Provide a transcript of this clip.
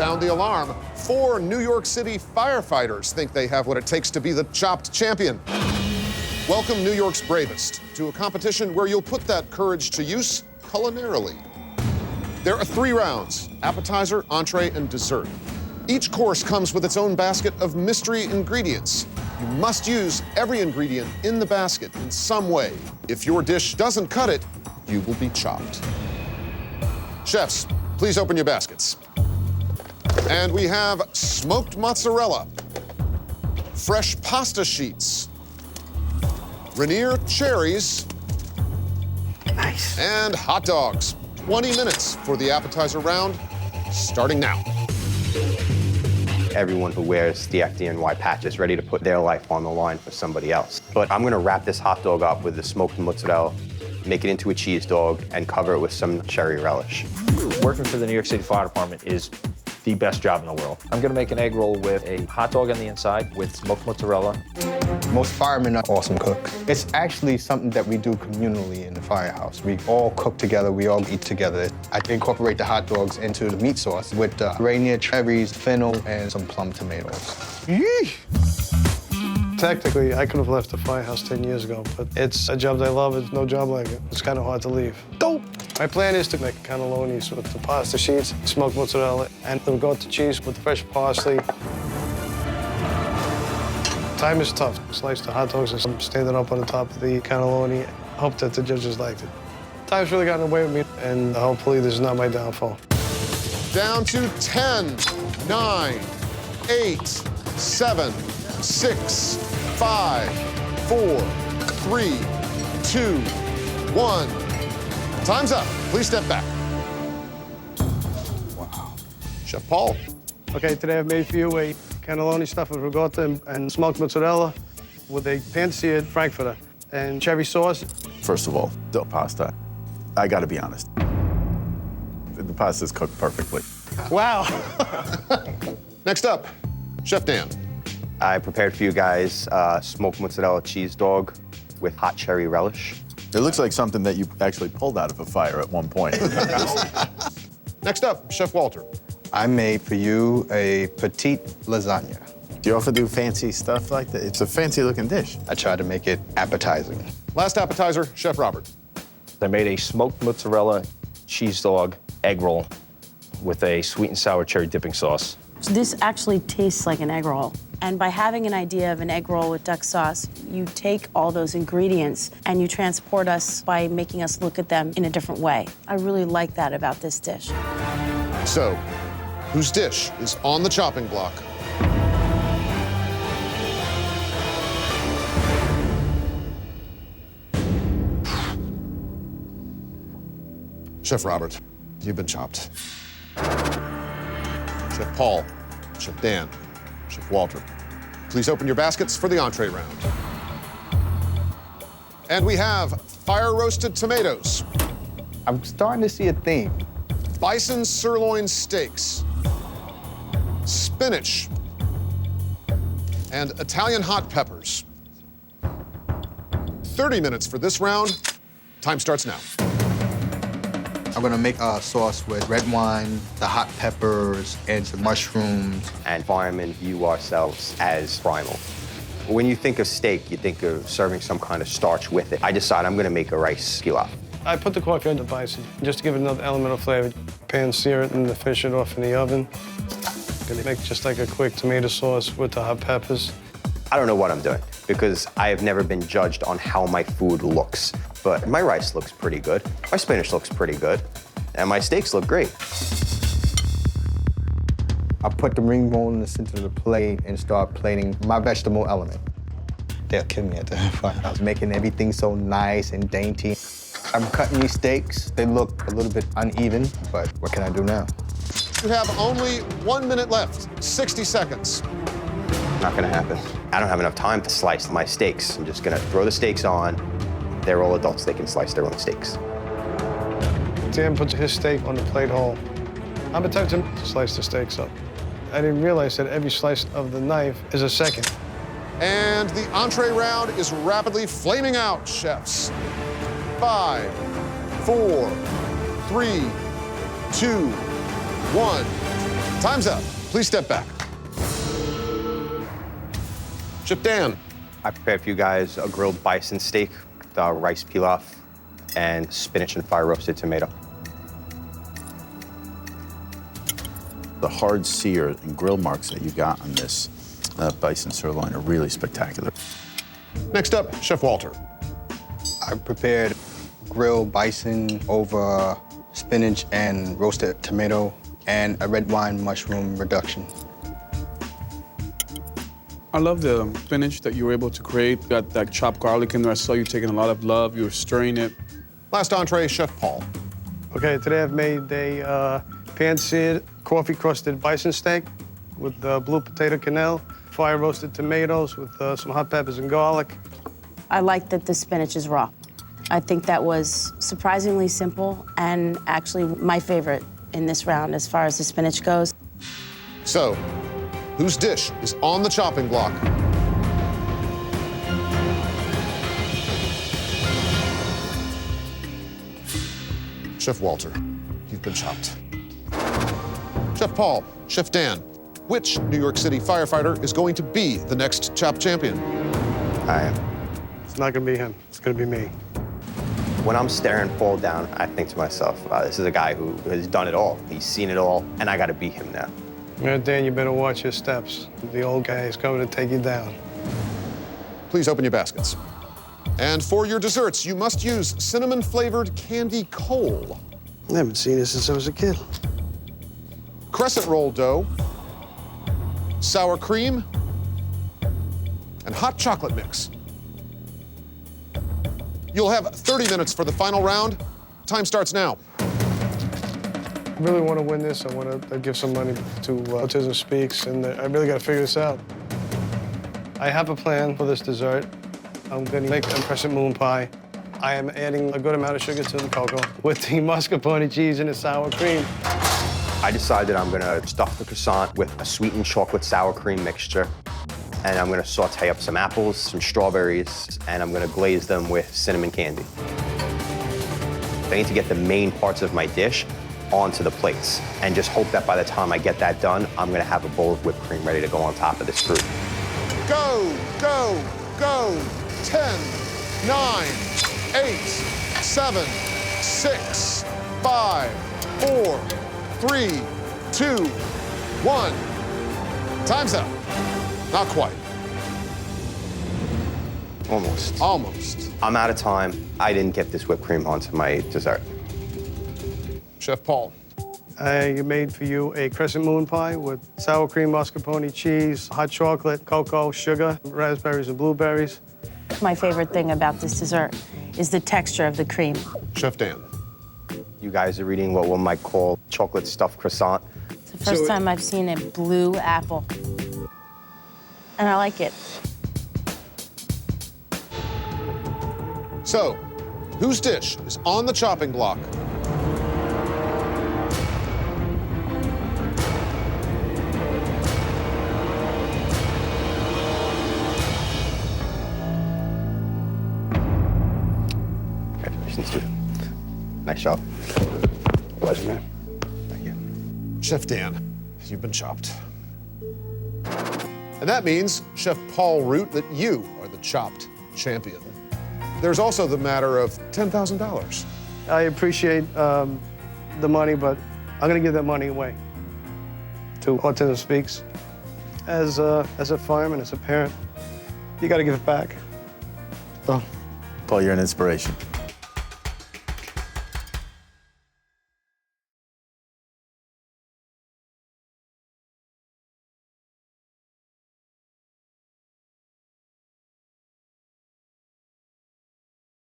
Sound the alarm. 4 New York City firefighters think they have what it takes to be the chopped champion. Welcome New York's bravest to a competition where you'll put that courage to use culinarily. There are 3 rounds: appetizer, entree, and dessert. Each course comes with its own basket of mystery ingredients. You must use every ingredient in the basket in some way. If your dish doesn't cut it, you will be chopped. Chefs, please open your baskets. And we have smoked mozzarella, fresh pasta sheets, rainier cherries, nice, and hot dogs. 20 minutes for the appetizer round, starting now. Everyone who wears the FDNY patch is ready to put their life on the line for somebody else. But I'm gonna wrap this hot dog up with the smoked mozzarella, make it into a cheese dog, and cover it with some cherry relish. Working for the New York City Fire Department is the best job in the world. I'm gonna make an egg roll with a hot dog on the inside with smoked mozzarella. Most firemen are awesome cooks. It's actually something that we do communally in the firehouse. We all cook together, we all eat together. I incorporate the hot dogs into the meat sauce with rainier, cherries, fennel, and some plum tomatoes. Yeesh. Technically, I could have left the firehouse 10 years ago, but it's a job that I love. It's no job like it. It's kind of hard to leave. Dope! My plan is to make cannellonis with the pasta sheets, smoked mozzarella, and the ricotta cheese with fresh parsley. Time is tough. Slice the hot dogs as I'm standing up on the top of the cannelloni. I hope that the judges liked it. Time's really gotten away with me, and hopefully this is not my downfall. Down to 10, 9, 8, 7, 6, 5, 4, 3, 2, 1. Time's up. Please step back. Wow. Chef Paul. Okay, today I've made for you a cannelloni stuffed with ricotta and smoked mozzarella with a pan-seared frankfurter and cherry sauce. First of all, the pasta. I gotta be honest. The pasta's cooked perfectly. Wow. Next up, Chef Dan. I prepared for you guys smoked mozzarella cheese dog with hot cherry relish. It looks like something that you actually pulled out of a fire at one point. Next up, Chef Walter. I made for you a petite lasagna. Do you often do fancy stuff like that? It's a fancy-looking dish. I tried to make it appetizing. Last appetizer, Chef Robert. I made a smoked mozzarella cheese dog egg roll with a sweet and sour cherry dipping sauce. This actually tastes like an egg roll. And by having an idea of an egg roll with duck sauce, you take all those ingredients and you transport us by making us look at them in a different way. I really like that about this dish. So, whose dish is on the chopping block? Chef Robert, you've been chopped. Chef Paul, Chef Dan, Chef Walter, please open your baskets for the entree round. And we have fire-roasted tomatoes, I'm starting to see a theme. bison sirloin steaks, spinach, and Italian hot peppers. 30 minutes for this round. Time starts now. I'm gonna make a sauce with red wine, the hot peppers, and some mushrooms. And firemen view ourselves as primal. When you think of steak, you think of serving some kind of starch with it. I decided I'm gonna make a rice pilaf. I put the cork in the bison just to give it another element of flavor. Pan-sear it and then finish it off in the oven. Gonna make just like a quick tomato sauce with the hot peppers. I don't know what I'm doing because I have never been judged on how my food looks. But my rice looks pretty good, my spinach looks pretty good, and my steaks look great. I put the ring roll in the center of the plate and start plating my vegetable element. They'll kill me at the I was making everything so nice and dainty. I'm cutting these steaks. They look a little bit uneven, but what can I do now? You have only 1 minute left, 60 seconds. Not gonna happen. I don't have enough time to slice my steaks. I'm just gonna throw the steaks on. They're all adults, they can slice their own steaks. Dan puts his steak on the plate whole. I'm attempting to slice the steaks up. I didn't realize that every slice of the knife is a second. And the entree round is rapidly flaming out, chefs. 5, 4, 3, 2, 1. Time's up. Please step back. Chef Dan. I prepared for you guys a grilled bison steak, the rice pilaf, and spinach and fire roasted tomato. The hard sear and grill marks that you got on this bison sirloin are really spectacular. Next up, Chef Walter. I prepared grilled bison over spinach and roasted tomato and a red wine mushroom reduction. I love the spinach that you were able to create. Got that chopped garlic in there. I saw you taking a lot of love. You were stirring it. Last entree, Chef Paul. Okay, today I've made a pan-seared, coffee-crusted bison steak with blue potato quenelle, fire-roasted tomatoes with some hot peppers and garlic. I like that the spinach is raw. I think that was surprisingly simple and actually my favorite in this round as far as the spinach goes. So, whose dish is on the chopping block? Chef Walter, you've been chopped. Chef Paul, Chef Dan, which New York City firefighter is going to be the next chop champion? I am. It's not gonna be him, it's gonna be me. When I'm staring Paul down, I think to myself, wow, this is a guy who has done it all. He's seen it all, and I gotta beat him now. Yeah, Dan, you better watch your steps. The old guy is coming to take you down. Please open your baskets. And for your desserts, you must use cinnamon-flavored candy coal, I haven't seen this since I was a kid. crescent roll dough, sour cream, and hot chocolate mix. You'll have 30 minutes for the final round. Time starts now. I really want to win this. I want to give some money to Autism Speaks, and I really got to figure this out. I have a plan for this dessert. I'm going to make a crescent moon pie. I am adding a good amount of sugar to the cocoa with the mascarpone cheese and the sour cream. I decided I'm gonna stuff the croissant with a sweetened chocolate sour cream mixture, and I'm gonna saute up some apples, some strawberries, and I'm gonna glaze them with cinnamon candy. I need to get the main parts of my dish onto the plates and just hope that by the time I get that done, I'm gonna have a bowl of whipped cream ready to go on top of this fruit. Go, go, go. 10, 9, 8, 7, 6, 5, 4, 3, 2, 1. Time's up. Not quite. Almost. Almost. I'm out of time. I didn't get this whipped cream onto my dessert. Chef Paul. I made for you a crescent moon pie with sour cream, mascarpone cheese, hot chocolate, cocoa, sugar, raspberries and blueberries. My favorite thing about this dessert is the texture of the cream. Chef Dan. You guys are eating what one might call chocolate stuffed croissant. It's the first time I've seen a blue apple. And I like it. So, whose dish is on the chopping block? Congratulations, dude. Nice job. Pleasure, man. Thank you. Chef Dan, you've been chopped. And that means, Chef Paul Root, that you are the chopped champion. There's also the matter of $10,000. I appreciate the money, but I'm gonna give that money away to Autism Speaks. As a fireman, as a parent, you gotta give it back. So, Paul, you're an inspiration.